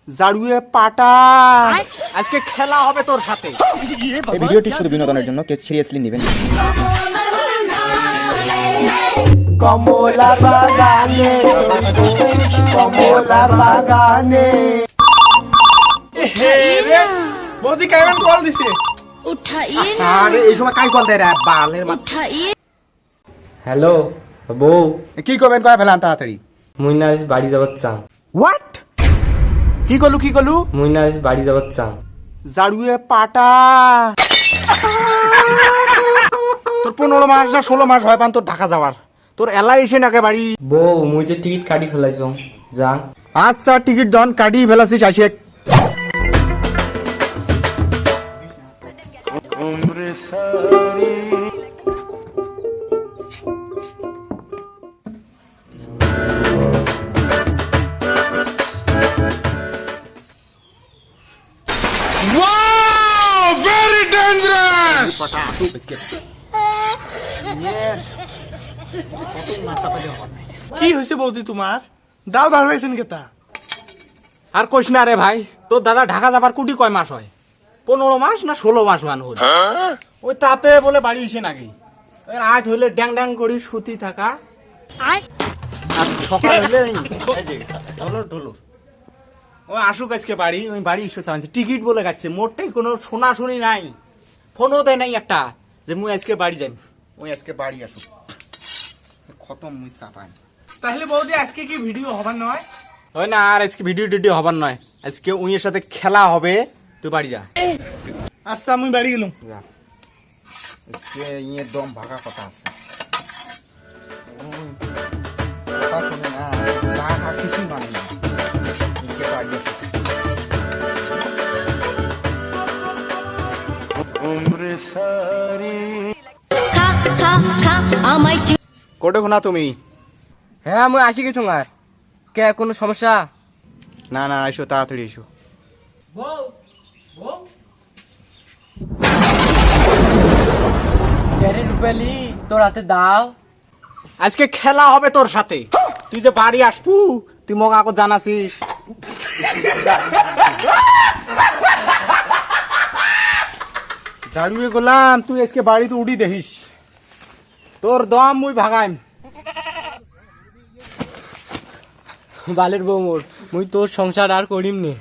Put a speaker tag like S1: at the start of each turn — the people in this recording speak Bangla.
S1: জাড়ুয়ে পাটা আজকে খেলা হবে তোর সাথে।
S2: এই ভিডিওটি শুধু বিনোদনের জন্য, কেউ সিরিয়াসলি নেবেন না।
S1: কমলা বাগানে কমলা বাগানে
S3: বৌদি কেমন কল দিছে?
S4: उठाइए
S1: আরে এই সময় কাই কল দেয় রে বালের মা।
S4: उठाइए
S5: হ্যালো বউ,
S1: কি করবেন কয় ফেলান তাড়াতাড়ি।
S5: মুই না আজ বাড়ি যাবার চাং।
S1: হোয়াট কি কলু
S5: মুই না আজ বাড়ি যাবার চাং।
S1: জাড়ুয়ে পাটা তোর 15 মাস না 16 মাস হয় পান তোর ঢাকা যাওয়ার, তোর এলাই এসে নাকে বাড়ি।
S5: বউ মুই যে টিকিট কাটি ফেলাইছ যাং।
S1: আচ্ছা টিকিট দন কাটি ফেলাছিস আসে।
S3: কি হয়েছে বৌদি তোমার? দাও ধরবেছেন কেতা?
S1: আর কইস না রে ভাই, তোর দাদা ঢাকা যাবার কুটি কয় মাস হয়? 15 মাস না 16 মাস মান হল। ওই তাতে বলে বাড়ি এসে নাকি আজ হইলে ড্যাং ড্যাং করি সুতি থাকা, আর সকাল হইলে এই যে ঢোলো ও আসুক আজকে বাড়ি। ওই বাড়ি এসে চাইছে টিকিট বলে কাটছে, মোটেই কোনো শোনা শুনি নাই, ফোনও দেয় নাই একটা যে মুই আজকে বাড়ি যাই। ওই আজকে বাড়ি আসুক খতম মুই চাপাই।
S3: তাহলে বৌদি আজকে কি ভিডিও হবার নয়?
S1: ওই না আর আজকে ভিডিও টিডিও হবার নয়, আজকে উইয়ের সাথে খেলা হবে, তুই বাড়ি যা।
S3: আচ্ছা আমি বাড়ি গেলাম।
S1: আজকে ইয়ের দম ভাগা কথা আছে। কথা শোনে না, টাকা কিছুই মানে না। আজকে বাড়ি আসুক।
S4: खा खा खा আমায়
S1: কোটে খোনা তুমি?
S5: হ্যাঁ মুই আসি গেছো আর কে কোনো সমস্যা?
S1: না না এসো তাড়াতাড়ি এসো।
S5: ক্যারে রুপালি তোর হাতে দাও।
S1: আজকে খেলা হবে তোর সাথে, তুই যে বাড়ি আসবু তুই মগা আকৌ জানাছিস। দাঁড়িয়ে গেলাম, তুই আজকে বাড়িতে উঠি দেখিস, তোর দম মুই ভাগাইম।
S5: বালের বউ মোর, মুই তোর সংসার আর করিম নে।